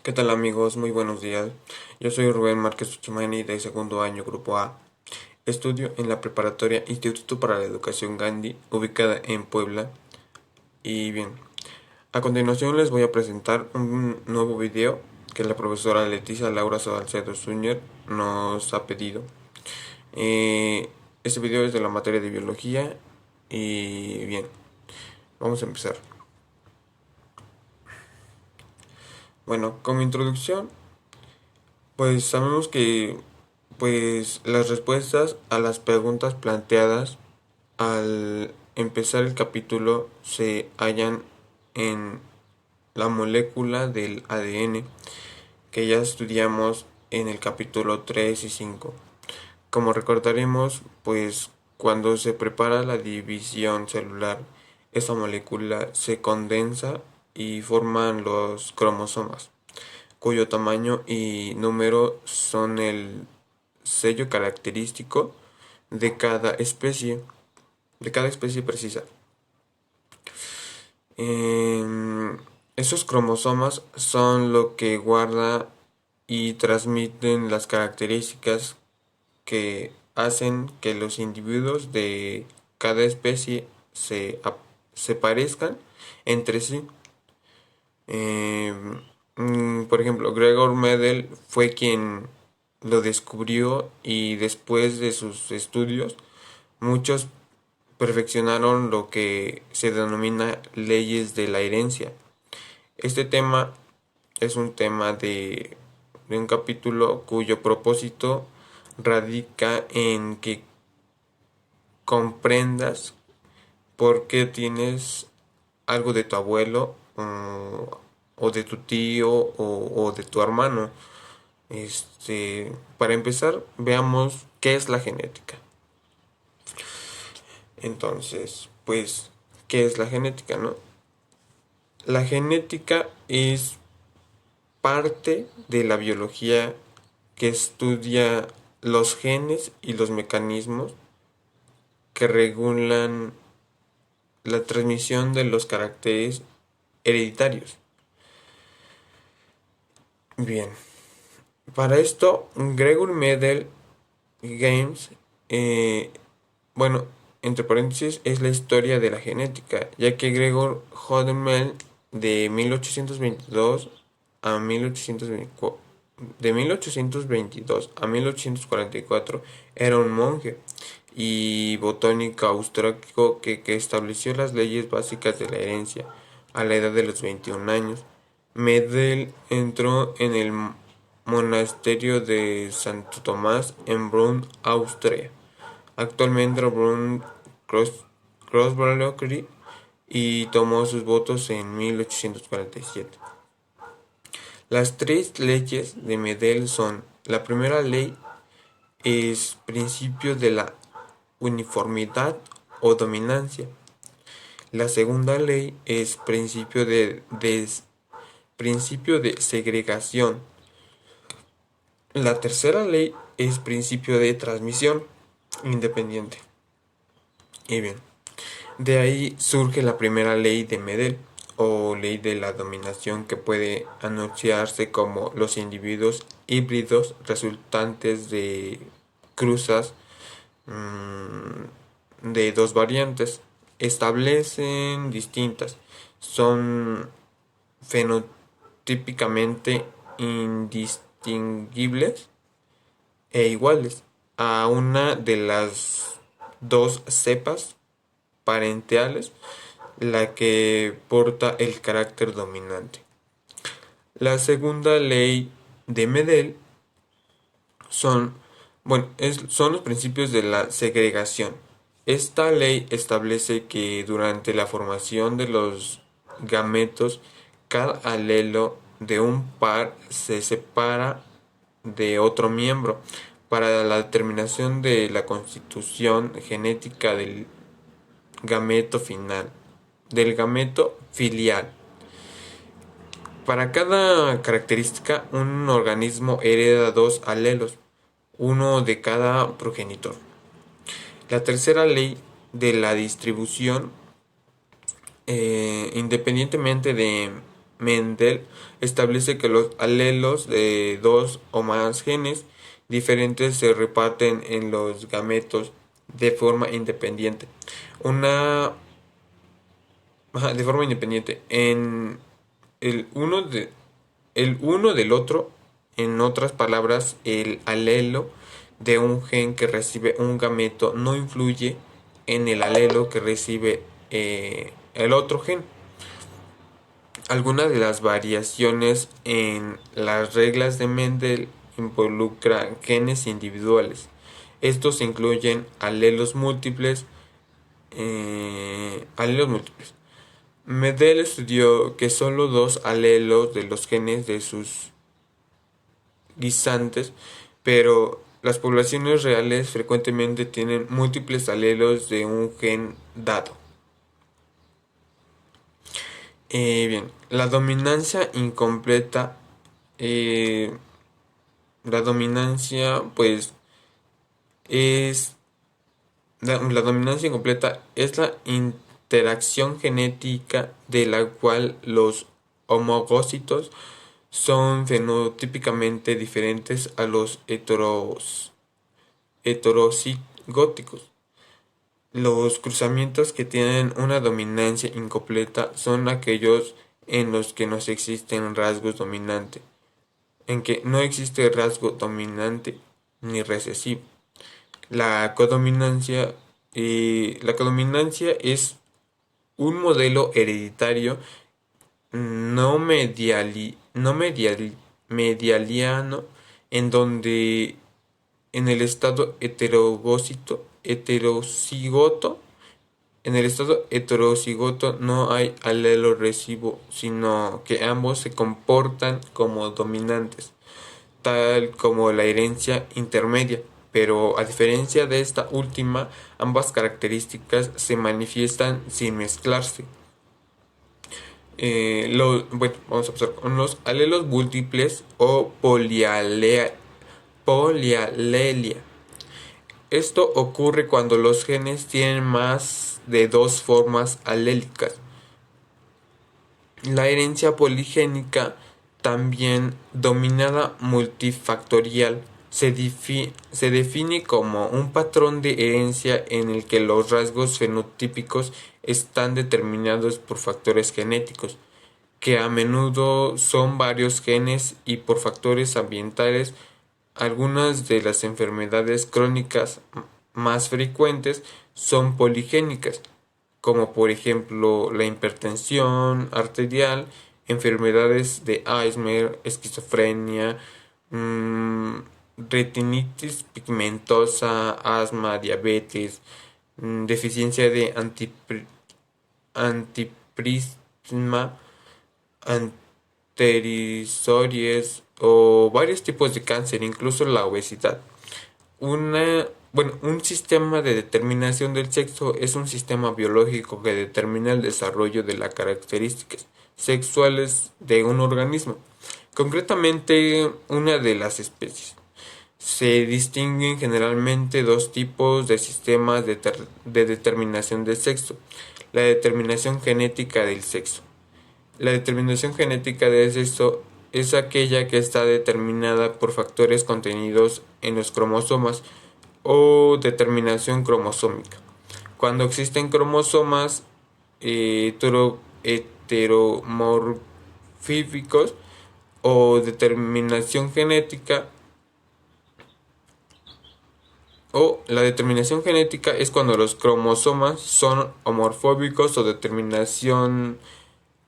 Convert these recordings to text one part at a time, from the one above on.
¿Qué tal amigos? Muy buenos días. Yo soy Rubén Márquez Uchimani de segundo año Grupo A. Estudio en la preparatoria Instituto para la Educación Gandhi, ubicada en Puebla. Y bien, a continuación les voy a presentar un nuevo video que la profesora Leticia Laura Salcedo Zúñer nos ha pedido. Este video es de la materia de biología y bien, vamos a empezar. Bueno, como introducción, pues sabemos que las respuestas a las preguntas planteadas al empezar el capítulo se hallan en la molécula del ADN que ya estudiamos en el capítulo 3 y 5. Como recordaremos, pues cuando se prepara la división celular, esa molécula se condensa y forman los cromosomas, cuyo tamaño y número son el sello característico de cada especie precisa. Esos cromosomas son lo que guarda y transmiten las características que hacen que los individuos de cada especie se parezcan entre sí. Por ejemplo, Gregor Mendel fue quien lo descubrió y después de sus estudios, muchos perfeccionaron lo que se denomina leyes de la herencia. Este tema es un tema de un capítulo cuyo propósito radica en que comprendas por qué tienes algo de tu abuelo o de tu tío o de tu hermano. Para empezar, veamos qué es la genética. Entonces, pues, ¿qué es la genética, no? La genética es parte de la biología que estudia los genes y los mecanismos que regulan la transmisión de los caracteres hereditarios. Bien, para esto, Gregor Mendel Games, bueno, entre paréntesis, es la historia de la genética, ya que Gregor Hodel de 1822 a 1824, de 1822 a 1844 era un monje y botánico austríaco que estableció las leyes básicas de la herencia a la edad de los 21 años. Mendel entró en el monasterio de Santo Tomás en Brunn, Austria. Actualmente Brunn Großblockeri y tomó sus votos en 1847. Las tres leyes de Mendel son: la primera ley es principio de la uniformidad o dominancia. La segunda ley es principio de segregación. La tercera ley es principio de transmisión independiente. Y bien, de ahí surge la primera ley de Mendel o ley de la dominación, que puede anunciarse como los individuos híbridos resultantes de cruzas de dos variantes establecen distintas, son fenotípicamente indistinguibles e iguales a una de las dos cepas parentales, la que porta el carácter dominante. La segunda ley de Mendel son, son los principios de la segregación. Esta ley establece que durante la formación de los gametos, cada alelo de un par se separa de otro miembro para la determinación de la constitución genética del gameto filial. Para cada característica, un organismo hereda dos alelos, uno de cada progenitor. La tercera ley de la distribución, independientemente Mendel establece que los alelos de dos o más genes diferentes se reparten en los gametos de forma independiente. Una de forma independiente en el uno del otro. En otras palabras, el alelo de un gen que recibe un gameto no influye en el alelo que recibe el otro gen. Algunas de las variaciones en las reglas de Mendel involucran genes individuales. Estos incluyen alelos múltiples. Mendel estudió que solo dos alelos de los genes de sus guisantes, pero las poblaciones reales frecuentemente tienen múltiples alelos de un gen dado. Bien, la dominancia incompleta. La dominancia, pues, es. La dominancia incompleta es la interacción genética de la cual los homococitos son fenotípicamente diferentes a los heterocigóticos. Los cruzamientos que tienen una dominancia incompleta son aquellos en los que no existen rasgos dominantes, en que no existe rasgo dominante ni recesivo. La codominancia, es un modelo hereditario no medialiano en donde en el estado heterocigoto no hay alelo recesivo, sino que ambos se comportan como dominantes, tal como la herencia intermedia. Pero a diferencia de esta última, ambas características se manifiestan sin mezclarse. Vamos a empezar con los alelos múltiples o polialelia. Esto ocurre cuando los genes tienen más de dos formas alélicas. La herencia poligénica, también dominada multifactorial, se define como un patrón de herencia en el que los rasgos fenotípicos están determinados por factores genéticos, que a menudo son varios genes, y por factores ambientales. Algunas de las enfermedades crónicas más frecuentes son poligénicas, como por ejemplo la hipertensión arterial, enfermedades de Alzheimer, esquizofrenia, mm, retinitis pigmentosa, asma, diabetes, deficiencia de antiprisma, anterisories o varios tipos de cáncer, incluso la obesidad. Un sistema de determinación del sexo es un sistema biológico que determina el desarrollo de las características sexuales de un organismo, concretamente una de las especies. Se distinguen generalmente dos tipos de sistemas de determinación del sexo: la determinación genética del sexo. La determinación genética del sexo es aquella que está determinada por factores contenidos en los cromosomas, o determinación cromosómica. Cuando existen cromosomas heteromorfíficos, o determinación genética. O la determinación genética es cuando los cromosomas son homorfóbicos, o determinación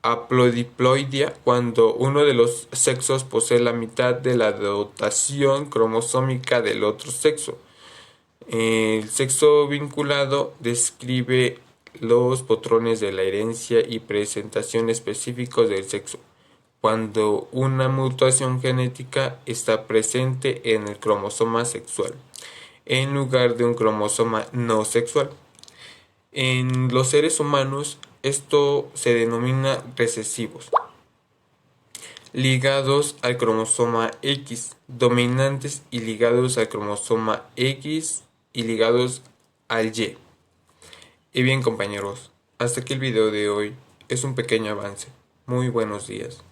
haplodiploidea, cuando uno de los sexos posee la mitad de la dotación cromosómica del otro sexo. El sexo vinculado describe los patrones de la herencia y presentación específicos del sexo, cuando una mutación genética está presente en el cromosoma sexual, en lugar de un cromosoma no sexual. En los seres humanos, esto se denomina recesivos, ligados al cromosoma X, dominantes y ligados al cromosoma X y ligados al Y. Y bien, compañeros, hasta aquí el video de hoy. Es un pequeño avance. Muy buenos días.